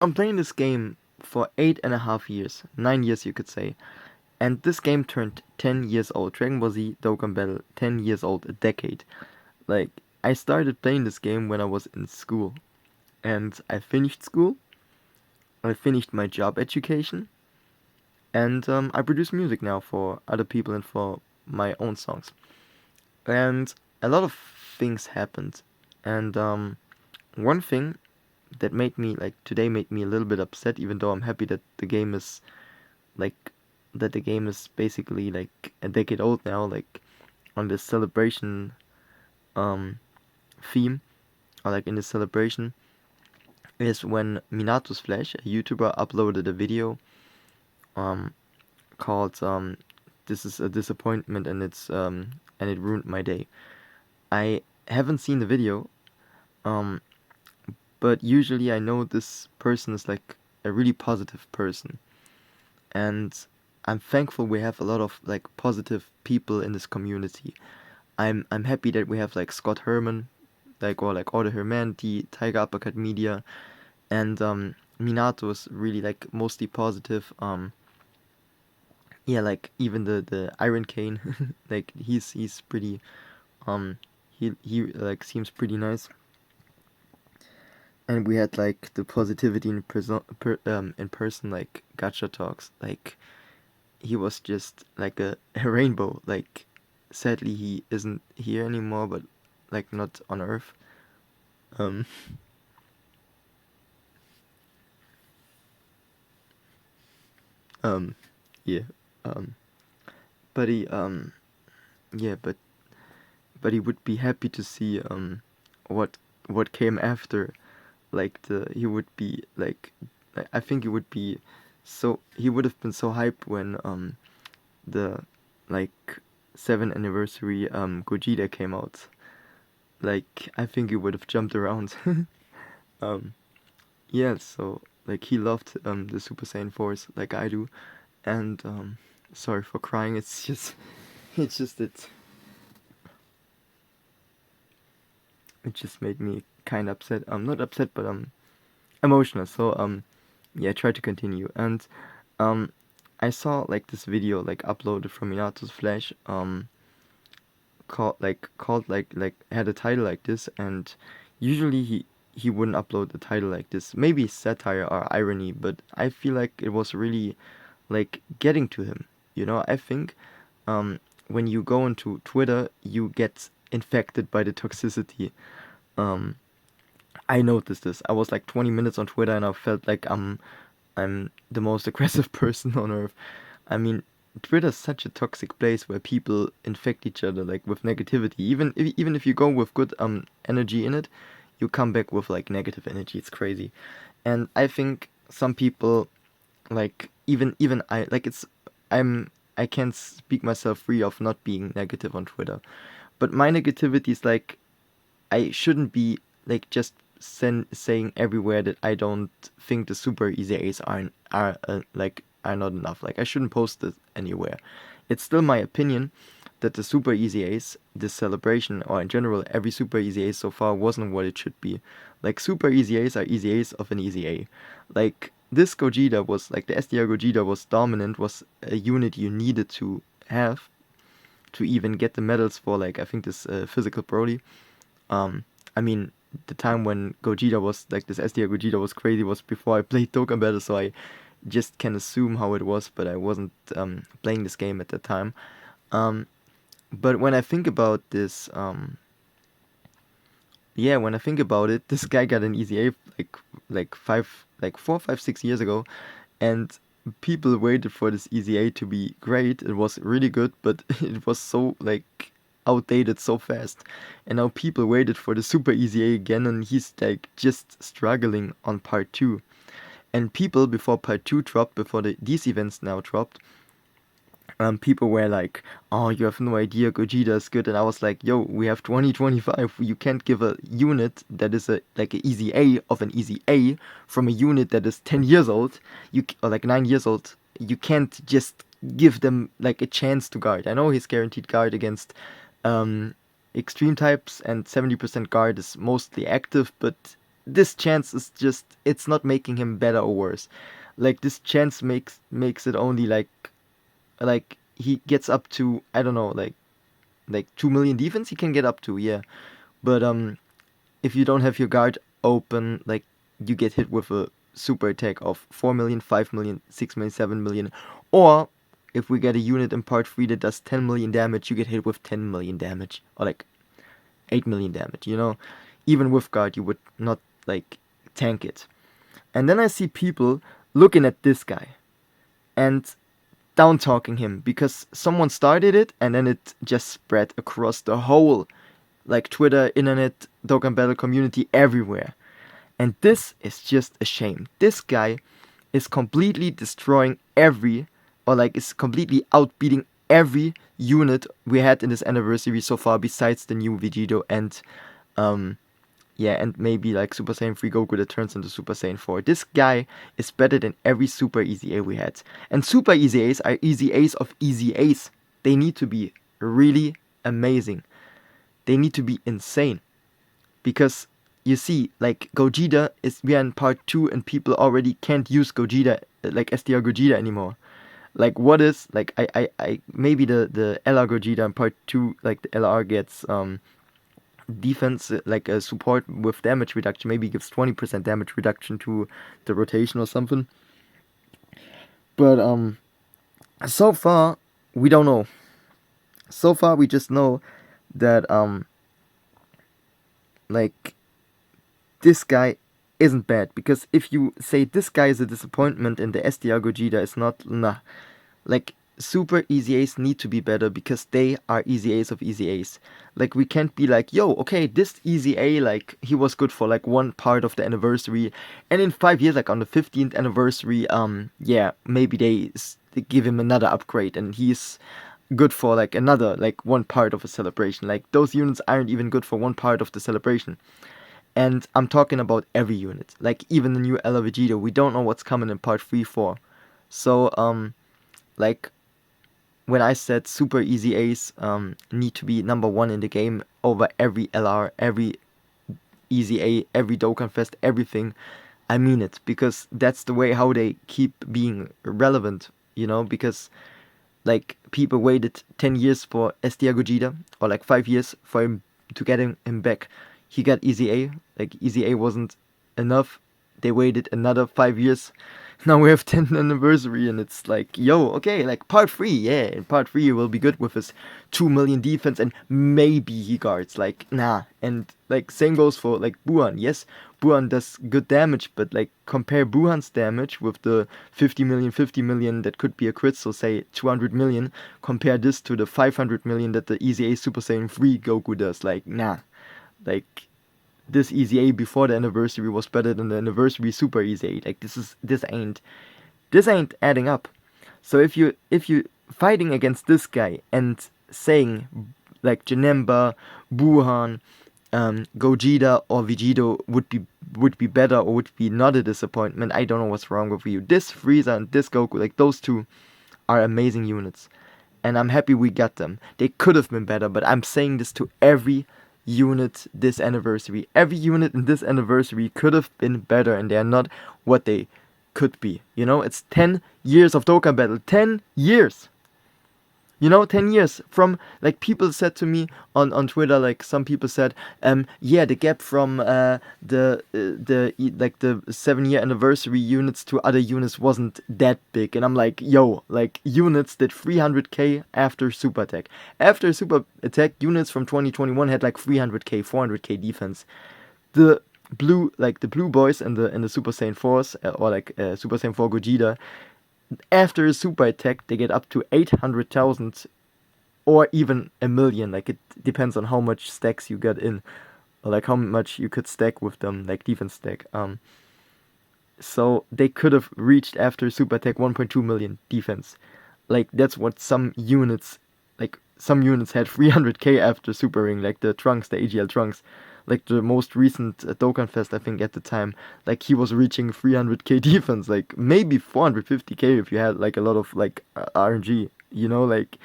I'm playing this game for 8.5 years, 9 years you could say, and this game turned 10 years old. Dragon Ball Z Dokkan Battle, 10 years old, a decade. Like, I started playing this game when I was in school, and I finished school, I finished my job education, and I produce music now for other people and for my own songs. And a lot of things happened, and one thing that made me like today made me a little bit upset, even though I'm happy that the game is like that the game is basically like a decade old now, like on this celebration um theme, or like in this celebration, is when Minatosflash, a YouTuber, uploaded a video um called This is a disappointment and it ruined my day. I haven't seen the video, um but usually I know this person is like a really positive person, and I'm thankful we have a lot of like positive people in this community. I'm happy that we have like Scott Herman, like or like Order Humanity, Tiger Uppercut Media, and Minato is really like mostly positive. Yeah, like even the Iron Cane, like he's pretty he like seems pretty nice. And we had like the positivity in person, like gacha talks. Like he was just like a rainbow. Like sadly he isn't here anymore, but like not on Earth. Um, um, yeah. Um, but he yeah, but he would be happy to see what what came after. Like the he would be like I think he would be he would have been so hyped when the like 7th anniversary Gogeta came out. Like I think he would have jumped around. um yeah, so like he loved the Super Saiyan Force like I do, and sorry for crying. It's just it's just it just made me kind of upset. Not upset, but emotional. So yeah, try to continue. And um I saw like this video like uploaded from Minatosflash called had a title like this, and usually he wouldn't upload the title like this. Maybe satire or irony, but I feel like it was really like getting to him. I think when you go into Twitter, you get infected by the toxicity. Um, I noticed this. I was like 20 minutes on Twitter and I felt like I'm the most aggressive person on earth. I mean, Twitter's such a toxic place where people infect each other like with negativity. Even if you go with good energy in it, you come back with like negative energy. It's crazy. And I think some people like even I like it's I can't speak myself free of not being negative on Twitter. But my negativity is like I shouldn't be like just saying everywhere that I don't think the super easy A's are not enough. Like I shouldn't post this anywhere. It's still my opinion that the super easy A's, this celebration, or in general every super easy A so far wasn't what it should be. Like super easy A's are easy A's of an easy A. Like this Gogeta was like the SDR Gogeta was dominant, was a unit you needed to have to even get the medals for like I think this physical Broly. um, I mean, the time when Gogeta was like this SDR Gogeta was crazy was before I played Dokkan Battle, so I just can assume how it was, but I wasn't playing this game at that time. Um, but when I think about this, yeah, when I think about it, this guy got an easy A like 4, 5, 6 years ago, and people waited for this easy A to be great. It was really good, but it was so like outdated so fast. And now people waited for the super easy A again, and he's like just struggling on part two. And people before part two dropped, before these events now dropped, people were like, "Oh, you have no idea, Gogeta is good," and I was like, "Yo, we have 2025. You can't give a unit that is a like an easy A of an easy A from a unit that is 10 years old, or like 9 years old. You can't just give them like a chance to guard. I know he's guaranteed guard against um, extreme types, and 70% guard is mostly active, but this chance is just, it's not making him better or worse. Like this chance makes it only like he gets up to, I don't know, like 2 million defense he can get up to, yeah. But if you don't have your guard open, like you get hit with a super attack of 4 million, 5 million, 6 million, 7 million. Or if we get a unit in part 3 that does 10 million damage, you get hit with 10 million damage. Or like 8 million damage, you know? Even with guard, you would not like tank it. And then I see people looking at this guy and down talking him because someone started it and then it just spread across the whole like Twitter, internet, Dokkan Battle community everywhere. And this is just a shame. This guy is completely destroying is completely outbeating every unit we had in this anniversary so far besides the new Vegito and um and maybe like Super Saiyan 3 Goku that turns into Super Saiyan 4. This guy is better than every Super Easy A we had. And Super Easy A's are Easy A's of Easy A's. They need to be really amazing. They need to be insane. Because you see, like Gogeta we are in part 2 and people already can't use Gogeta, like SDR Gogeta anymore. Like what is, like I maybe the LR Gogeta in part 2, like the LR gets defense, like a support with damage reduction, maybe gives 20% damage reduction to the rotation or something. But so far we don't know. So far we just know that like this guy isn't bad, because if you say this guy is a disappointment and the SDR Gogeta is not, nah. Like Super Easy A's need to be better because they are Easy A's of Easy A's. Like we can't be like, yo, okay, this Easy A, like he was good for like one part of the anniversary, and in 5 years, like on the 15th anniversary, maybe they give him another upgrade and he's good for like another, like one part of a celebration. Like those units aren't even good for one part of the celebration. And I'm talking about every unit, like even the new Ella Vegeta. We don't know what's coming in part 3, 4. So like when I said Super Easy A's need to be number 1 in the game over every LR, every Easy A, every Dokkan Fest, everything, I mean it, because that's the way how they keep being relevant, you know, because like people waited 10 years for SDR Gogeta, or like 5 years for him to get him back. He got Easy A, like Easy A wasn't enough. They waited another 5 years. Now we have 10th anniversary and it's like, yo, okay, like part 3, yeah, in part 3 he will be good with his 2 million defense and maybe he guards, like, nah. And like same goes for like Buhan. Yes, Buhan does good damage, but like compare Buhan's damage with the 50 million that could be a crit, so say 200 million, compare this to the 500 million that the Easy A Super Saiyan 3 Goku does, like, nah. Like this Easy A before the anniversary was better than the anniversary Super Easy A. Like this ain't adding up. So if you fighting against this guy and saying like Janemba, Buhan, Gogeta or Vegito would be better or would be not a disappointment, I don't know what's wrong with you. This Frieza and this Goku, like those two are amazing units. And I'm happy we got them. They could have been better, but I'm saying this to every unit this anniversary. Every unit in this anniversary could have been better, and they are not what they could be. You know, it's 10 years of Dokkan Battle. 10 years! You know, 10 years from, like, people said to me on Twitter, like, some people said, the gap from the 7-year anniversary units to other units wasn't that big. And I'm like, yo, like, units did 300k after Super Attack. After Super Attack, units from 2021 had like 300k, 400k defense. The blue boys and the Super Saiyan 4s, or like Super Saiyan 4 Gogeta, after a super attack, they get up to 800,000 or even a million. Like, it depends on how much stacks you get in, or like how much you could stack with them, like defense stack. So they could have reached after super attack 1.2 million defense. Like, that's what some units had 300k after super ring, like the Trunks, the AGL Trunks. Like the most recent Dokkan Fest, I think at the time, like he was reaching 300k defense, like maybe 450k if you had like a lot of like RNG, you know, like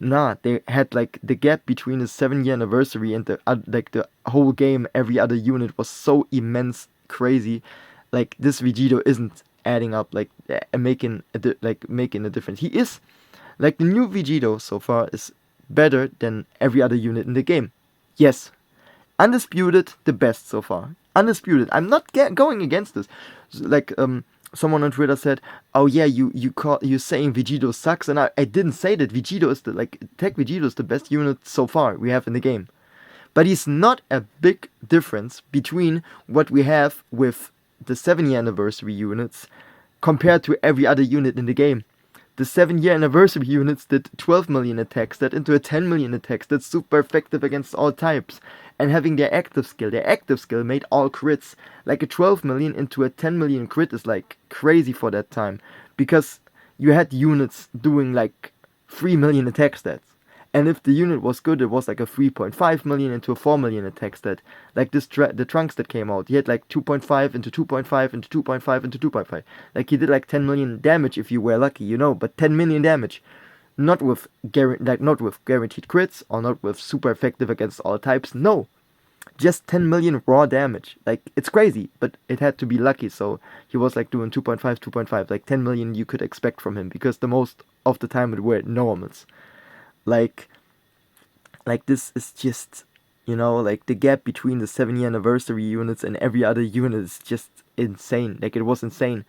Nah, they had like the gap between the 7 year anniversary and the like the whole game. Every other unit was so immense, crazy. Like this Vegito isn't adding up, like making a difference. He is like the new Vegito so far is better than every other unit in the game. Yes, undisputed, the best so far. Undisputed. I'm not going against this. Like someone on Twitter said, "Oh yeah, you're saying Vegito sucks," and I didn't say that. Vegito is the like Tech Vegito is the best unit so far we have in the game. But he's not a big difference between what we have with the 7 year anniversary units compared to every other unit in the game. The 7 year anniversary units did 12 million attacks, that into a 10 million attacks, that's super effective against all types. And having their active skill made all crits. Like a 12 million into a 10 million crit is like crazy for that time. Because you had units doing like 3 million attack stats. And if the unit was good, it was like a 3.5 million into a 4 million attack stat. Like the trunks that came out, he had like 2.5 into 2.5 into 2.5 into 2.5. Like he did like 10 million damage if you were lucky, but 10 million damage. Not with not with guaranteed crits or not with super effective against all types. No, just 10 million raw damage. Like it's crazy, but it had to be lucky. So he was like doing 2.5, 2.5, like 10 million you could expect from him because the most of the time it were normals. Like this is just like the gap between the 7 year anniversary units and every other unit is just insane. Like it was insane.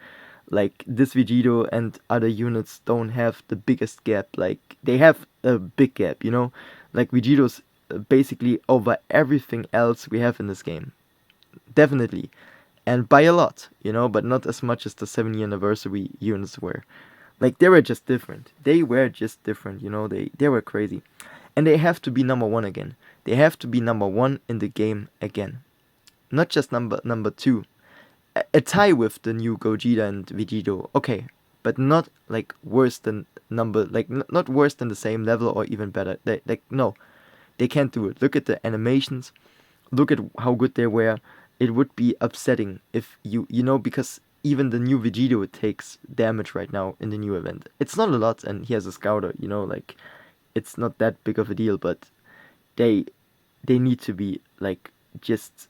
Like this Vegito and other units don't have the biggest gap. Like they have a big gap, like Vegito's basically over everything else we have in this game, definitely, and by a lot, but not as much as the 7 year anniversary units were. Like they were just different. They were just different, they were crazy. And they have to be number one again. They have to be number one in the game again. Not just number two. A tie with the new Gogeta and Vegito, okay, but not like worse than not worse than the same level or even better. No, they can't do it. Look at the animations. Look at how good they were. It would be upsetting if because even the new Vegito takes damage right now in the new event. It's not a lot, and he has a scouter. Like it's not that big of a deal, but they need to be like just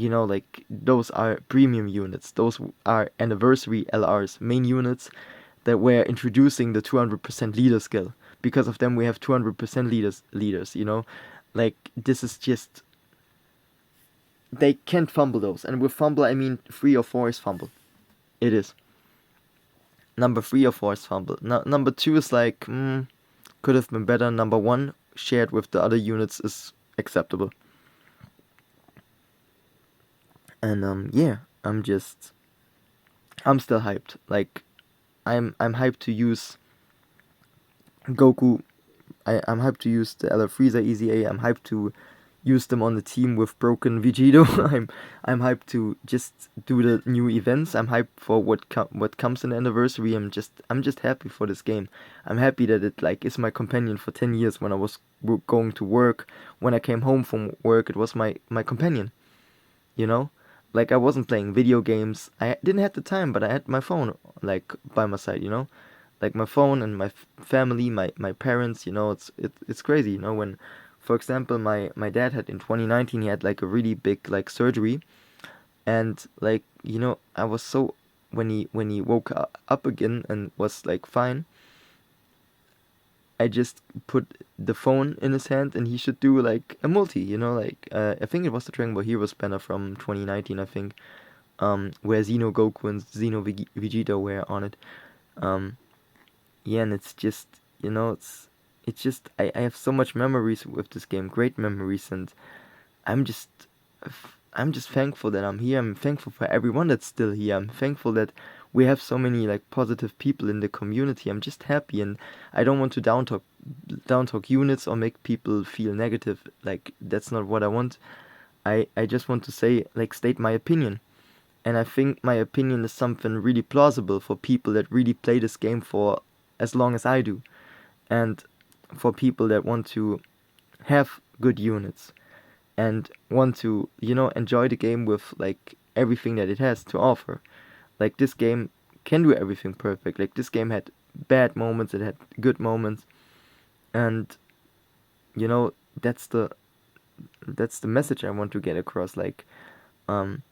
like those are premium units. Those are anniversary LRs, main units that were introducing the 200% leader skill. Because of them we have 200% leaders, like this is just, they can't fumble those. And with fumble I mean 3 or 4 is fumble. It is. Number 3 or 4 is fumble. Number 2 is like could have been better. Number 1 shared with the other units is acceptable. And yeah, I'm still hyped. Like I'm hyped to use Goku. I'm hyped to use the LR Frieza EZA. I'm hyped to use them on the team with broken Vegito. I'm hyped to just do the new events. I'm hyped for what comes in the anniversary. I'm just happy for this game. I'm happy that it like is my companion for 10 years. When I was going to work, when I came home from work, it was my companion. Like I wasn't playing video games. I didn't have the time, but I had my phone like by my side. Like my phone and my family, my parents. It's crazy. When, for example, my dad had in 2019, he had like a really big like surgery, and like I was so, when he woke up again and was like fine, I just put the phone in his hand and he should do like a multi, like I think it was the Dragon Ball Heroes banner from 2019, I think, where Xeno Goku and Xeno Vegeta were on it. Yeah, and it's just, it's just, I have so much memories with this game, great memories, and I'm just I'm just thankful that I'm here. I'm thankful for everyone that's still here. I'm thankful that we have so many like positive people in the community. I'm just happy, and I don't want to down talk units or make people feel negative. Like that's not what I want. I just want to say, like, state my opinion. And I think my opinion is something really plausible for people that really play this game for as long as I do. And for people that want to have good units and want to, enjoy the game with like everything that it has to offer. Like this game can do everything perfect. Like this game had bad moments, it had good moments. And you know, that's the message I want to get across. Um,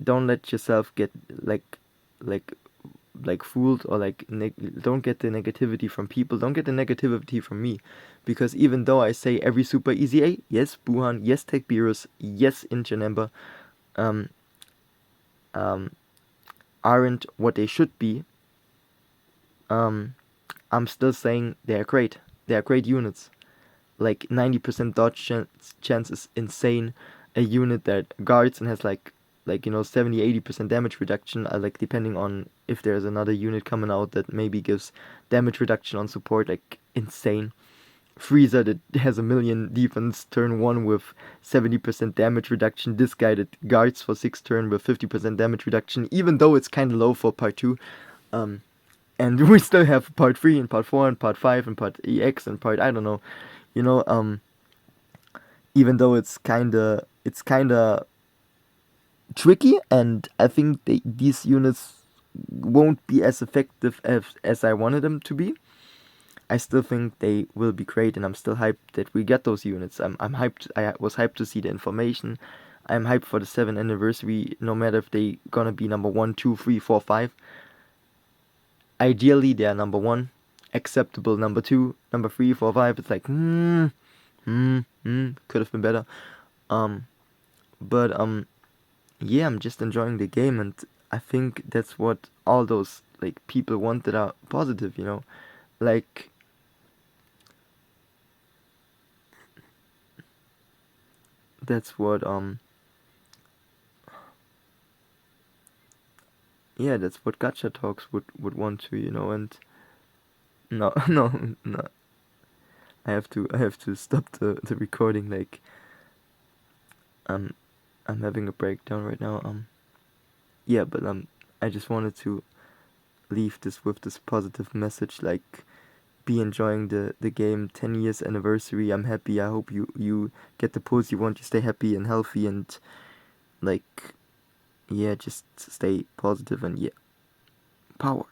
don't let yourself get like like fooled, or don't get the negativity from people. Don't get the negativity from me, because even though I say every super easy A, yes, Buhan, yes, Tech Beerus, yes, Ingenember, um, um, aren't what they should be, um, I'm still saying they are great. They are great units. Like 90% dodge chance is insane. A unit that guards and has 70-80% damage reduction, like depending on if there's another unit coming out that maybe gives damage reduction on support, like insane. Freezer that has a million defense turn 1 with 70% damage reduction. This guy that guards for 6 turn with 50% damage reduction, even though it's kind of low for part 2. Um, and we still have part 3 and part 4 and part 5 and part EX and part I don't know. You know, even though it's kinda tricky, and I think these units won't be as effective as I wanted them to be. I still think they will be great, and I'm still hyped that we get those units. I'm hyped. I was hyped to see the information. I'm hyped for the 7th anniversary. No matter if they gonna be number 1, 2, 3, 4, 5. Ideally, they are number 1. Acceptable number 2, number 3, 4, 5. It's like could have been better. Um, but yeah, I'm just enjoying the game, and I think that's what all those people want that are positive. Like that's what yeah, that's what gacha talks would want to, and no, no, I have to stop the recording. Um I'm having a breakdown right now. Yeah, but I just wanted to leave this with this positive message, like be enjoying the game. 10 years anniversary. I'm happy. I hope you get the pulls you want. You stay happy and healthy, and like yeah, just stay positive, and yeah, power.